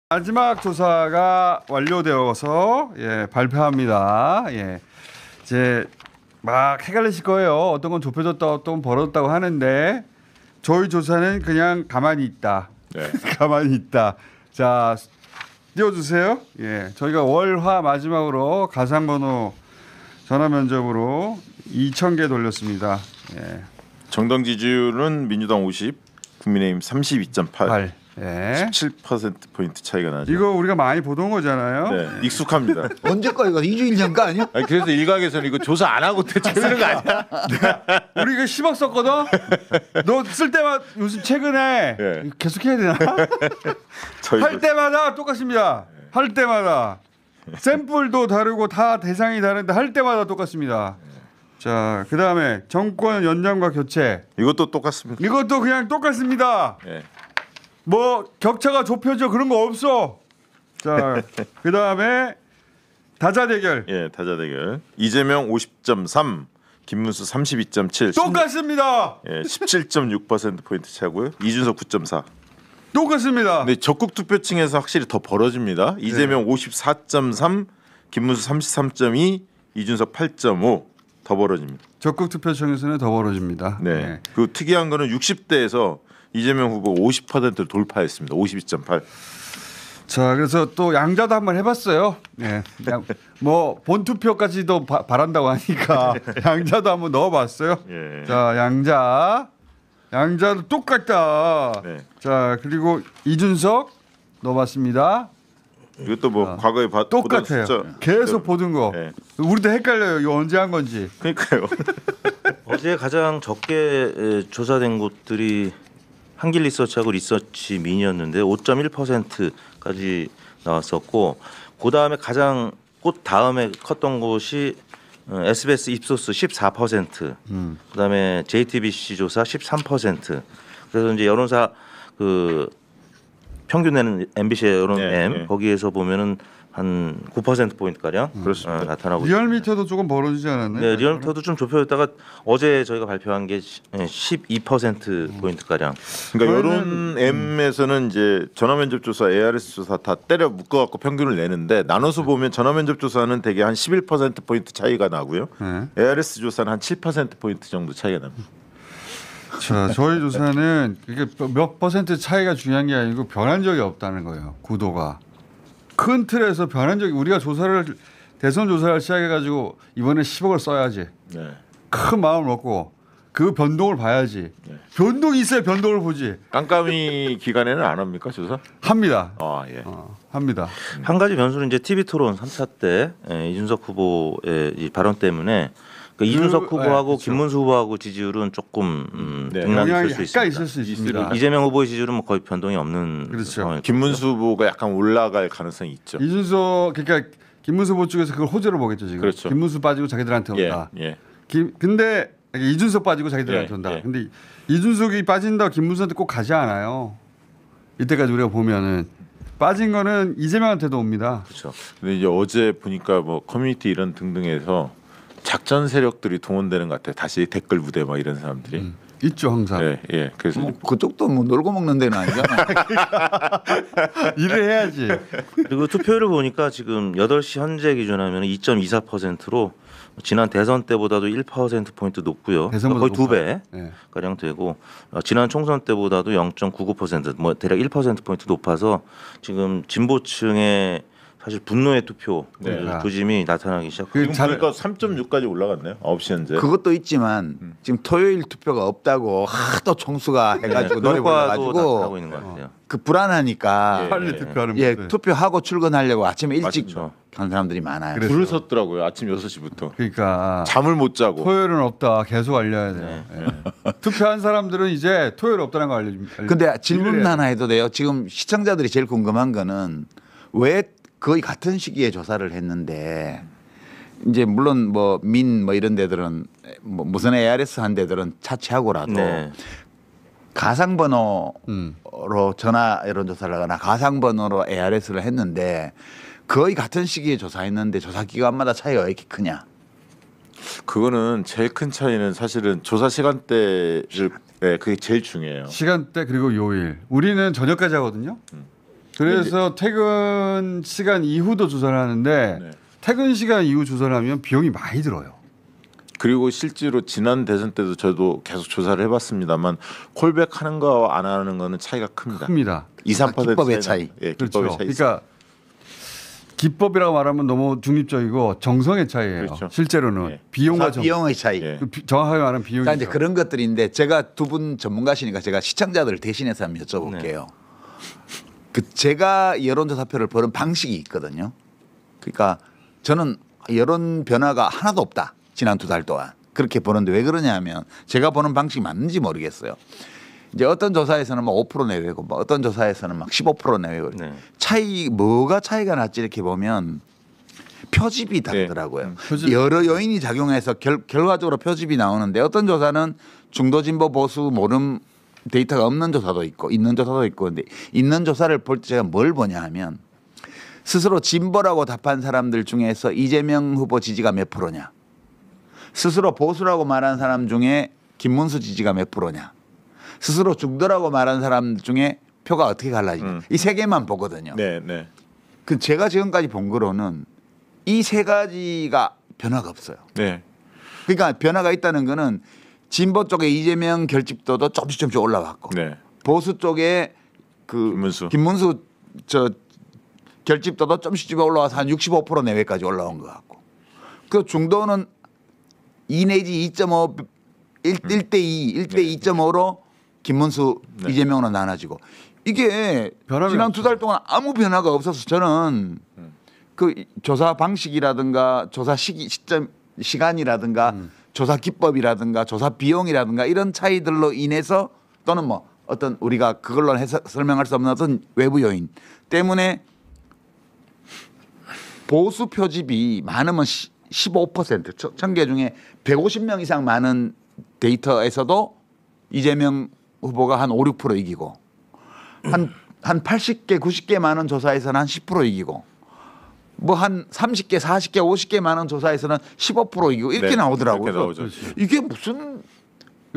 마지막 조사가 완료되어서 발표합니다. 이제 막 헷갈리실 거예요. 어떤 건 좁혀졌다, 어떤 건 벌어졌다고 하는데 저희 조사는 그냥 가만히 있다. 네. 가만히 있다. 자, 띄워주세요. 저희가 월화 마지막으로 가상번호 전화 면접으로 2,000개 돌렸습니다. 정당 지지율은 민주당 50, 국민의힘 32.8. 17%포인트 차이가 나죠. 이거 우리가 많이 보던 거잖아요. 네, 익숙합니다. 언제 거 이거 2주일 전 거 아니야? 아니, 그래서 일각에서는 이거 조사 안 하고 대충 쓰는 거 아니야? 우리 이거 10억 썼거든. 너 쓸 때마다 요즘 최근에 네. 계속 해야 되나? 할 때마다 똑같습니다. 할 때마다 샘플도 다르고 다 대상이 다른데 할 때마다 똑같습니다. 자, 그다음에 정권 연장과 교체. 이것도 똑같습니다. 이것도 그냥 똑같습니다. 네. 뭐 격차가 좁혀져 그런 거 없어. 자, 그다음에 다자 대결. 다자 대결. 이재명 50.3, 김문수 32.7. 똑같습니다. 17.6% 포인트 차고요. 이준석 9.4. 똑같습니다. 근데 적극 투표층에서 확실히 더 벌어집니다. 이재명 54.3, 김문수 33.2, 이준석 8.5 더 벌어집니다. 적극 투표층에서는 더 벌어집니다. 네. 그 특이한 거는 60대에서 이재명 후보 50%를 돌파했습니다. 52.8. 자, 그래서 또 양자도 한번 해봤어요. 뭐 본투표까지도 바란다고 하니까 양자도 한번 넣어봤어요. 자, 양자도 똑같다. 네. 자, 그리고 이준석 넣어봤습니다. 이것도 뭐 과거에 똑같아요. 계속 보던 거. 우리도 헷갈려요. 이거 언제 한 건지. 그러니까요. 어제 가장 적게 조사된 곳들이 한길 리서치하고 리서치 미니였는데 5.1%까지 나왔었고, 그 다음에 가장 그 다음에 컸던 곳이 SBS 입소스 14%, 그 다음에 JTBC 조사 13%. 그래서 이제 여론사 그 평균 내는 MBC의 여론 M 거기에서 보면은 한 9% 포인트 가량 나타나고 리얼미터도 조금 벌어지지 않았나요? 네, 리얼미터도 좀 좁혀졌다가 어제 저희가 발표한 게 12% 포인트 가량. 그러니까 여론 M에서는 이제 전화면접 조사, ARS 조사 다 때려 묶어 갖고 평균을 내는데 나눠서 보면 전화면접 조사는 대개 한 11% 포인트 차이가 나고요. ARS 조사는 한 7% 포인트 정도 차이가 납니다. 자, 저희 조사는 이게 몇 퍼센트 차이가 중요한 게 아니고 변한 적이 없다는 거예요. 구도가. 큰 틀에서 변한 적이, 우리가 대선 조사를 시작해가지고 이번에 10억을 써야지. 큰 마음을 먹고 그 변동을 봐야지. 변동이 있어야 변동을 보지. 깜깜이 기간에는 안 합니까 조사? 합니다. 합니다. 한 가지 변수는 이제 TV 토론 3차 때 이준석 후보의 이 발언 때문에 이준석 후보하고 그렇죠. 김문수 후보하고 지지율은 조금 등락이 있을 수 있습니다. 이재명 후보의 지지율은 뭐 거의 변동이 없는 그렇죠. 김문수 후보가 약간 올라갈 가능성이 있죠. 이준석, 그러니까 김문수 후보 쪽에서 그걸 호재로 보겠죠 지금. 그렇죠. 김문수 빠지고 자기들한테 온다. 근데 이준석 빠지고 자기들한테 온다. 근데 이준석이 빠진다 김문수한테 꼭 가지 않아요. 이때까지 우리가 보면은 빠진 거는 이재명한테도 옵니다. 그렇죠. 근데 이제 어제 보니까 뭐 커뮤니티 이런 등등에서 작전 세력들이 동원되는 것 같아요. 다시 댓글 부대 막 이런 사람들이 있죠 항상. 그래서 뭐 그쪽도 뭐 놀고 먹는 데는 아니잖아요. 일을 해야지. 그리고 투표율을 보니까 지금 8시 현재 기준하면 2.24%로 지난 대선 때보다도 1% 포인트 높고요. 거의 2배 가량 되고 지난 총선 때보다도 0.99% 뭐 대략 1% 포인트 높아서 지금 진보층의 사실 분노의 투표 조짐이 나타나기 시작합니다. 지금 보니까 3.6까지 올라갔네요. 9시 현재. 그것도 있지만 지금 토요일 투표가 없다고 하도 총수가 해가지고 노래 불러가지고 나타나고 있는 것 같아요. 그 불안하니까 빨리 투표하는 투표하고 출근하려고 아침에 일찍 맞죠. 가는 사람들이 많아요. 줄을 섰더라고요. 아침 6시부터. 그러니까 잠을 못 자고. 토요일은 없다. 계속 알려야 돼요. 투표한 사람들은 이제 토요일 없다는 거 알려줍니다. 근데 질문 하나 해도 돼요? 지금 시청자들이 제일 궁금한 거는 왜 거의 같은 시기에 조사를 했는데 이제 물론 뭐 이런 데들은 뭐 무슨 ARS 한 데들은 차치하고라도 가상번호로 전화 여론조사를 하거나 가상번호로 ARS를 했는데 거의 같은 시기에 조사했는데 조사 기간마다 차이가 왜 이렇게 크냐? 그거는 제일 큰 차이는 사실은 조사 시간대를 그게 제일 중요해요. 시간대 그리고 요일. 우리는 저녁까지 하거든요. 그래서 퇴근 시간 이후도 조사를 하는데 네. 퇴근 시간 이후 조사를 하면 비용이 많이 들어요. 그리고 실제로 지난 대선 때도 저도 계속 조사를 해봤습니다만 콜백하는 거와 안 하는 거는 차이가 큽니다. 큽니다. 2-3% 기법의 차이. 예, 그렇죠. 기법의 차이. 그러니까 기법이라고 말하면 너무 중립적이고 정성의 차이예요. 그렇죠. 실제로는 예. 비용과 정, 비용의 차이. 예. 정확하게 말하면 비용이죠. 그러니까 이제 그런 것들인데 제가 두 분 전문가시니까 제가 시청자들을 대신해서 한번 여쭤볼게요. 그 제가 여론조사표를 보는 방식이 있거든요. 그러니까 저는 여론 변화가 하나도 없다. 지난 2달 동안 그렇게 보는데 왜 그러냐면 제가 보는 방식이 맞는지 모르겠어요. 이제 어떤 조사에서는 뭐 5% 내외고 뭐 어떤 조사에서는 막 15% 내외고 네. 차이 뭐가 차이가 났지 이렇게 보면 표집이 다르더라고요. 표집. 여러 요인이 작용해서 결과적으로 표집이 나오는데 어떤 조사는 중도 진보 보수 모름 데이터가 없는 조사도 있고 있는 조사도 있고 근데 있는 조사를 볼 때 제가 뭘 보냐 하면 스스로 진보라고 답한 사람들 중에서 이재명 후보 지지가 몇 프로냐 스스로 보수라고 말한 사람 중에 김문수 지지가 몇 프로냐 스스로 중도라고 말한 사람 중에 표가 어떻게 갈라지냐 이 세 개만 보거든요. 네, 네. 그 제가 지금까지 본 거로는 이 세 가지가 변화가 없어요. 네. 그러니까 변화가 있다는 거는 진보 쪽에 이재명 결집도도 조금씩 올라갔고 네. 보수 쪽에 그 김문수 저 결집도도 조금씩 올라와서 한 65% 내외까지 올라온 것 같고 그 중도는 2 내지 2.5 1대 2, 1대 2.5로 김문수 네. 이재명으로 나눠지고 이게 변함이 지난 없죠. 2달 동안 아무 변화가 없어서 저는 그 조사 방식이라든가 조사 시간이라든가 조사 기법이라든가 조사 비용이라든가 이런 차이들로 인해서 또는 뭐 어떤 우리가 그걸로 해서 설명할 수 없는 어떤 외부 요인 때문에 보수 표집이 많으면 15% 1000개 중에 150명 이상 많은 데이터에서도 이재명 후보가 한 5, 6% 이기고 한 80개 90개 많은 조사에서는 한 10% 이기고 뭐 한 30개 40개 50개 많은 조사에서는 15% 이기고 이렇게 네, 나오더라고요. 이렇게 나오죠. 이게 무슨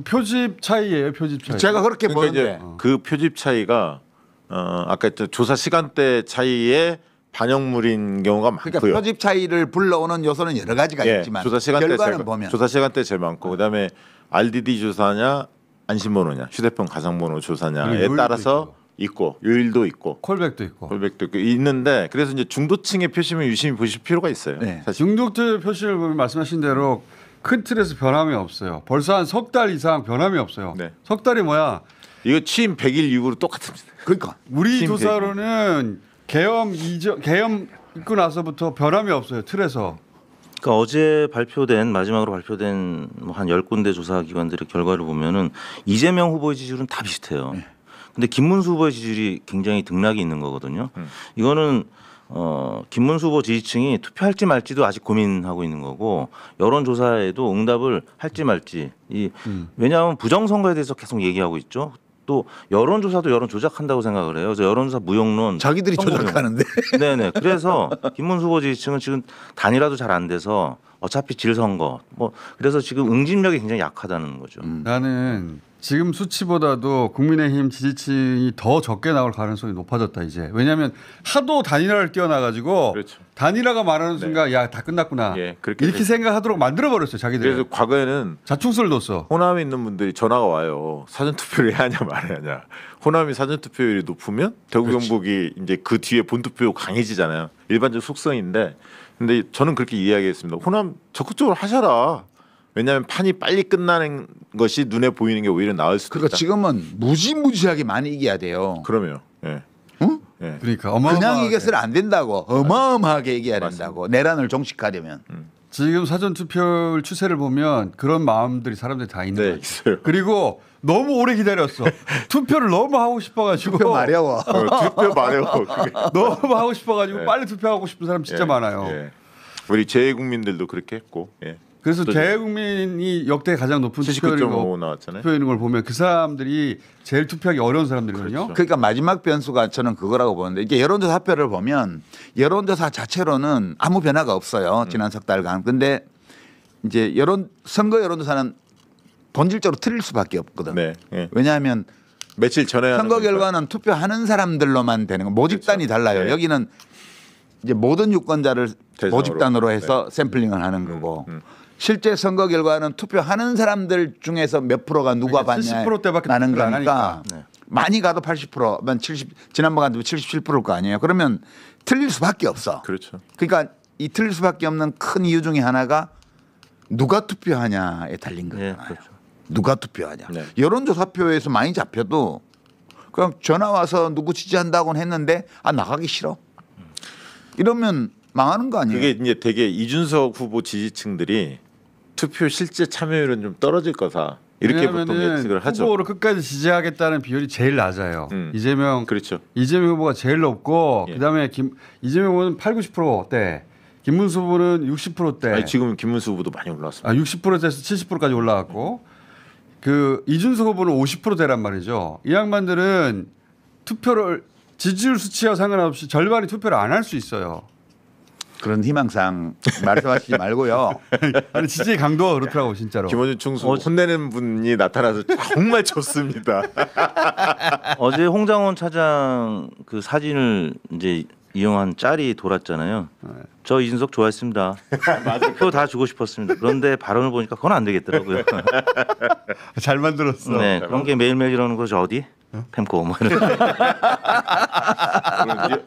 표집 차이예요. 표집 차이. 제가 그렇게 그러니까 보는데 이제 그 표집 차이가 아까 조사 시간대 차이에 반영물인 경우가 많고요. 그러니까 표집 차이를 불러오는 요소는 여러 가지가 예, 있지만 조사 시간대 결과는 보면 조사 시간대 제일 많고 그다음에 RDD 조사냐 안심번호냐 휴대폰 가상번호 그리고 조사냐에 요일도 따라서 있고 요일도 있고 콜백도 있고. 콜백도 있고 있는데 그래서 이제 중도층의 표심을 유심히 보실 필요가 있어요. 네. 사실 중독들 표시를 보면 말씀하신 대로 큰 틀에서 변함이 없어요. 벌써 한 석 달 이상 변함이 없어요. 네. 석 달이 뭐야? 이거 취임 100일 이후로 똑같습니다. 그러니까 우리 팀 조사로는 계엄 있고 나서부터 변함이 없어요. 틀에서. 그러니까 어제 발표된 마지막으로 발표된 한 10군데 조사 기관들의 결과를 보면은 이재명 후보의 지지율은 다 비슷해요. 근데 김문수 후보의 지지율이 굉장히 등락이 있는 거거든요. 이거는 김문수 후보 지지층이 투표할지 말지도 아직 고민하고 있는 거고 여론조사에도 응답을 할지 말지 왜냐하면 부정선거에 대해서 계속 얘기하고 있죠. 또 여론조사도 여론 조작한다고 생각을 해요. 그래서 여론조사 무용론 자기들이 선거용. 조작하는데 네네. 그래서 김문수 후보 지지층은 지금 단일화도 잘 안 돼서 어차피 질 선거 뭐 그래서 지금 응집력이 굉장히 약하다는 거죠. 나는 지금 수치보다도 국민의힘 지지층이 더 적게 나올 가능성이 높아졌다 이제. 왜냐하면 하도 단일화를 띄워놔가지고 그렇죠. 단일화가 말하는 순간 야 다 끝났구나 예, 그렇게 이렇게 생각하도록 만들어버렸어요 자기들. 그래서 과거에는 자충수를 뒀어. 호남에 있는 분들이 전화가 와요. 사전 투표를 해야 하냐 말아야 하냐. 호남이 사전 투표율이 높으면 대구 경북이 이제 그 뒤에 본 투표 강해지잖아요. 일반적 속성인데 근데 저는 그렇게 이야기했습니다. 호남 적극적으로 하셔라. 왜냐하면 판이 빨리 끝나는 것이 눈에 보이는 게 오히려 나을 수도 그러니까 있다. 지금은 무지무지하게 많이 이겨야 돼요. 그러면 예. 응? 예. 그러니까 그냥 어마어마하게. 이겨서는 안 된다고. 어마어마하게 이겨야 맞습니다. 된다고. 내란을 종식하려면. 지금 사전 투표율 추세를 보면 그런 마음들이 사람들이 다 있는 네, 거죠. 있어요. 그리고 너무 오래 기다렸어. 투표를 너무 하고 싶어가지고. 투표 마려워. 투표 말해요. 그게. 너무 하고 싶어가지고 네. 빨리 투표하고 싶은 사람 진짜 예, 많아요. 예. 우리 재외국민들도 그렇게 했고. 예. 그래서 또 재외국민이 역대 가장 높은 79.5 투표율이고 나왔잖아요. 투표율인 걸 보면 그 사람들이 제일 투표하기 어려운 사람들이거든요. 그렇죠. 그러니까 마지막 변수가 저는 그거라고 보는데 이게 여론조사発표를 보면 여론조사 자체로는 아무 변화가 없어요. 지난 석 달간. 근데 이제 선거 여론조사는 본질적으로 틀릴 수밖에 없거든. 네. 예. 왜냐하면 며칠 전에 하는 선거 거니까. 결과는 투표하는 사람들로만 되는 거. 모집단이 달라요. 네. 여기는 이제 모든 유권자를 대상으로. 모집단으로 해서 샘플링을 하는 거고 실제 선거 결과는 투표하는 사람들 중에서 몇 프로가 누가 그러니까 받냐 70%대밖에 나는 투표를 안 거니까 하니까. 네. 많이 가도 80%면 70 지난번 같으면 77%일 거 아니에요. 그러면 틀릴 수밖에 없어. 그렇죠. 그러니까 이 틀릴 수밖에 없는 큰 이유 중에 하나가 누가 투표하냐에 달린 네, 거잖아요. 그렇죠. 누가 투표하냐. 네. 여론조사표에서 많이 잡혀도 그냥 전화 와서 누구 지지한다고는 했는데 아 나가기 싫어. 이러면 망하는 거 아니에요. 그게 이제 되게 이준석 후보 지지층들이 투표 실제 참여율은 좀 떨어질 거다. 이렇게 보통 왜냐하면은 예측을 하죠. 후보를 끝까지 지지하겠다는 비율이 제일 낮아요. 이재명 그렇죠. 이재명 후보가 제일 높고 예. 그다음에 이재명 후보는 80%대, 김문수 후보는 60%대. 아니, 지금 김문수 후보도 많이 올라왔습니다. 60%대에서 70%까지 올라갔고 그 이준석 후보는 50%대란 말이죠. 이 양반들은 투표를 지지율 수치와 상관없이 절반이 투표를 안 할 수 있어요. 그런 희망상 말씀하시지 말고요. 아니 지지의 강도가 그렇더라고 진짜로. 김원준 총수 혼내는 분이 나타나서 정말 좋습니다. 어제 홍장원 차장 그 사진을 이제 이용한 짤이 돌았잖아요. 저 이준석 좋아했습니다. 표 다 주고 싶었습니다. 그런데 발언을 보니까 그건 안 되겠더라고요. 잘 만들었어. 네, 그런 게 매일매일 이러는 거죠. 어디? 펜코 뭐 이런.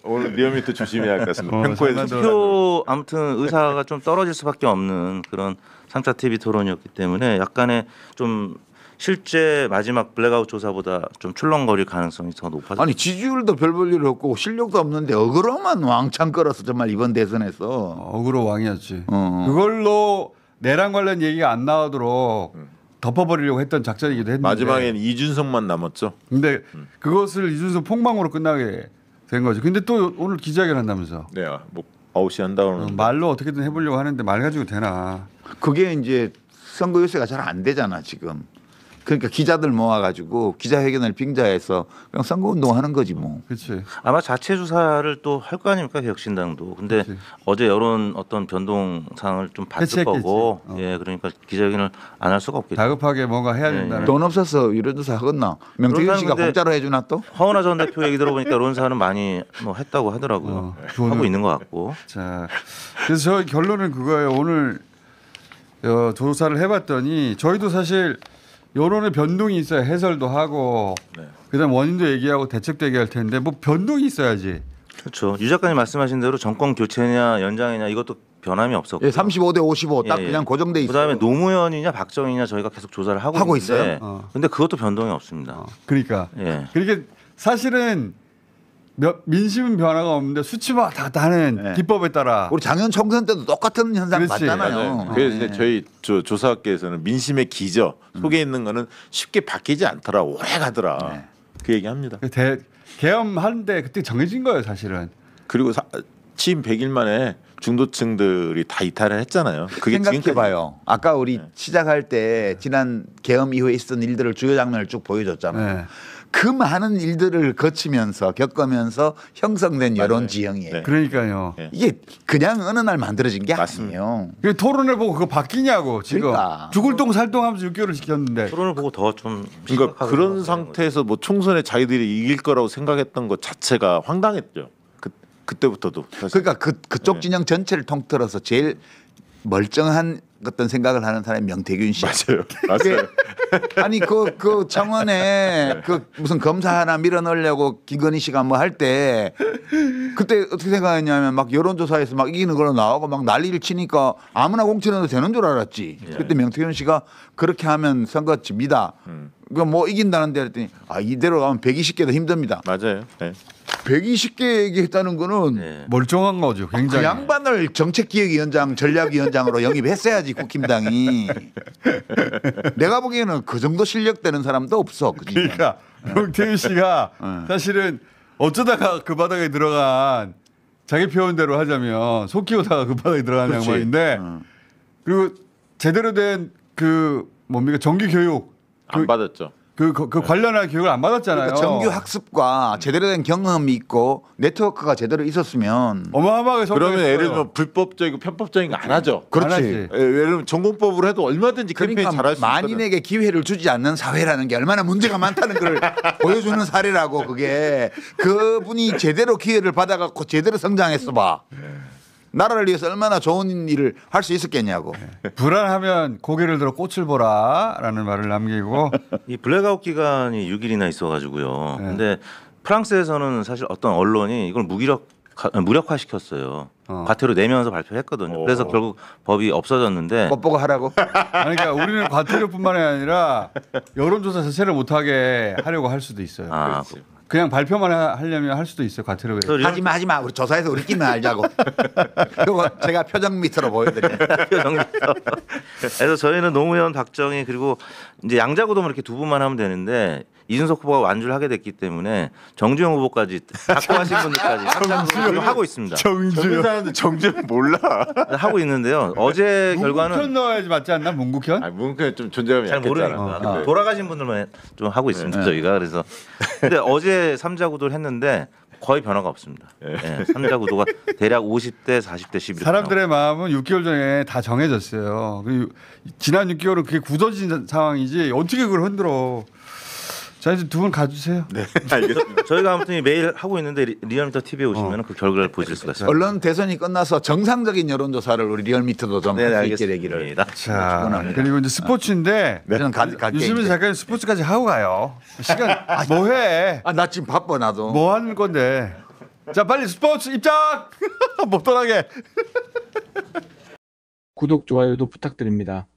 오늘 리어미터 조심해야 할 것 같습니다. 잘 평코에서 만들어. 투표 아무튼 의사가 좀 떨어질 수밖에 없는 그런 3차 TV 토론이었기 때문에 약간의 좀 실제 마지막 블랙아웃 조사보다 좀 출렁거릴 가능성이 더 높아졌어요. 아니 지지율도 별 볼 일 없고 실력도 없는데 어그로만 왕창 끌어서 정말 이번 대선에서 어그로 왕이었지. 어. 그걸로 내랑 관련 얘기가 안 나오도록 덮어버리려고 했던 작전이기도 했는데 마지막엔 이준석만 남았죠. 근데 그것을 이준석 폭망으로 끝나게 된 거죠. 근데 또 오늘 기자회견 한다면서 네, 뭐 아웃이 한다고 그러는데 말로 어떻게든 해보려고 하는데 말 가지고 되나. 그게 이제 선거 유세가 잘 안 되잖아 지금. 그러니까 기자들 모아가지고 기자회견을 빙자해서 그냥 선거운동하는 거지 뭐. 그렇지. 아마 자체 조사를 또 할 거 아닙니까 개혁신당도. 근데 그치. 어제 여론 어떤 변동 상을 좀 봤을 해체했겠지. 거고, 어. 예, 그러니까 기자회견을 안 할 수가 없겠죠. 다급하게 뭔가 해야 네, 된다는. 돈 없어서 이런조사 하겠나? 명태균 씨가 그런데 공짜로 해주나 또? 허은하 전 대표 얘기 들어보니까 여론사는 많이 뭐 했다고 하더라고요. 하고 있는 것 같고. 자, 그래서 저희 결론은 그거예요. 오늘 조사를 해봤더니 저희도 사실 여론의 변동이 있어야 해설도 하고 그다음 원인도 얘기하고 대책도 얘기할 텐데 뭐 변동이 있어야지. 그렇죠. 유 작가님 말씀하신 대로 정권 교체냐 연장이냐 이것도 변함이 없었고. 예, 35대 55 딱 예, 예. 그냥 고정돼 있어요. 그다음에 노무현이냐 박정희냐 저희가 계속 조사를 하고 있는데 있어요? 근데 그것도 변동이 없습니다. 그러니까. 예. 그러니까 사실은 민심은 변화가 없는데 수치마다 다는 네. 기법에 따라. 우리 작년 총선 때도 똑같은 현상 그렇지. 봤잖아요. 그래서 네. 이제 저희 조사학계에서는 민심의 기저 속에 있는 거는 쉽게 바뀌지 않더라. 오래 가더라. 네. 그 얘기합니다. 계엄하는데 그때 정해진 거예요 사실은. 그리고 취임 100일 만에 중도층들이 다 이탈을 했잖아요. 그게 생각해봐요. 아까 우리 시작할 때 지난 계엄 이후에 있었던 일들을 주요 장면을 쭉 보여줬잖아요. 네. 그 많은 일들을 거치면서 겪으면서 형성된 여론 맞아요. 지형이에요. 네. 그러니까요. 네. 이게 그냥 어느 날 만들어진 게 맞습니다. 아니에요. 그 토론을 보고 그거 바뀌냐고 지금. 그러니까. 죽을 똥 살 똥 하면서 6개월을 지켰는데. 토론을 보고 더 좀 그러니까 그런 상태에서 뭐 총선에 자기들이 이길 거라고 생각했던 것 자체가 황당했죠. 그때부터도. 사실. 그러니까 그쪽 진영 전체를 통틀어서 제일 멀쩡한 어떤 생각을 하는 사람이 명태균 씨. 맞아요. 맞아요. 아니 그 청원에 그 무슨 검사 하나 밀어넣으려고 김건희 씨가 뭐 할 때 그때 어떻게 생각했냐면 막 여론조사에서 막 이기는 걸로 나오고 막 난리를 치니까 아무나 공천해도 되는 줄 알았지. 그때 명태균 씨가 그렇게 하면 선거 집니다. 그 뭐 이긴다는데 했더니 아 이대로 가면 120개도 힘듭니다. 맞아요. 네. 120개 얘기했다는 거는 네. 멀쩡한 거죠. 그 굉장히. 양반을 정책기획위원장 전략위원장으로 영입했어야지 국힘당이. 내가 보기에는 그 정도 실력 되는 사람도 없어. 그 중에. 그러니까 명태균 씨가 사실은 어쩌다가 그 바닥에 들어간 자기 표현대로 하자면 속 키우다가 그 바닥에 들어간 그렇지. 양반인데 그리고 제대로 된 그 뭡니까 정규 교육 안 받았죠. 그 관련한 교육을 안 받았잖아요. 그러니까 정규 학습과 제대로 된 경험이 있고 네트워크가 제대로 있었으면 어마어마하게 그러면 성공했어요. 예를 들면 불법적이고 편법적인 거 안 하죠. 안 그렇지. 하지. 예를 들면 전공법으로 해도 얼마든지 캠페인 그러니까 잘할 수 있거든. 만인에게 기회를 주지 않는 사회라는 게 얼마나 문제가 많다는 걸 보여주는 사례라고 그게 그분이 제대로 기회를 받아갖고 제대로 성장했어 봐. 나라를 위해서 얼마나 좋은 일을 할 수 있었겠냐고. 불안하면 고개를 들어 꽃을 보라라는 말을 남기고 이 블랙아웃 기간이 6일이나 있어가지고요. 네. 근데 프랑스에서는 사실 어떤 언론이 이걸 무력화시켰어요. 과태료 내면서 발표했거든요. 그래서 결국 법이 없어졌는데 못 보고 하라고. 아니, 그러니까 우리는 과태료뿐만이 아니라 여론조사 자체를 못하게 하려고 할 수도 있어요. 아, 그냥 발표만 하려면 할 수도 있어요. 과태료. 그래서 하지마 우리 조사해서 우리끼리만 알자고. 그거 제가 표정 밑으로 보여드릴게요. 그래서 저희는 노무현, 박정희 그리고 이제 양자구도만 이렇게 두 분만 하면 되는데 이준석 후보가 완주를 하게 됐기 때문에 정주영 후보까지 확보하신 분들까지 확장을 하고 있습니다. 젊은 사람들 정주영 몰라. 하고 있는데요. 어제 문국현 결과는 넣어야지 맞지 않나? 문국현? 아, 문국현 좀 존재감이 잘 약했잖아. 모르니까 돌아가신 분들만 좀 하고 있습니다. 저희가 그래서 근데 어제 3자 구도를 했는데 거의 변화가 없습니다. 네, 3자 구도가 대략 50대 40대 11. 사람들의 마음은 6개월 전에 다 정해졌어요. 그리고 지난 6개월은 그게 굳어진 상황이지 어떻게 그걸 흔들어. 자, 이제 두 분 가주세요. 네, 알겠습니다. 저희가 아무튼 매일 하고 있는데 리얼미터 TV에 오시면 그 결과를 보실 수가 있습니다. 언론 대선이 끝나서 정상적인 여론조사를 우리 리얼미터도 좀 할 수 있게 되기를. 자, 축원합니다. 그리고 이제 스포츠인데 저는 갈게 유시민 이제. 작가님 스포츠까지 하고 가요. 시간 뭐 해? 나 지금 바빠 나도. 뭐 하는 건데? 자, 빨리 스포츠 입장. 못 떠나게. 구독, 좋아요도 부탁드립니다.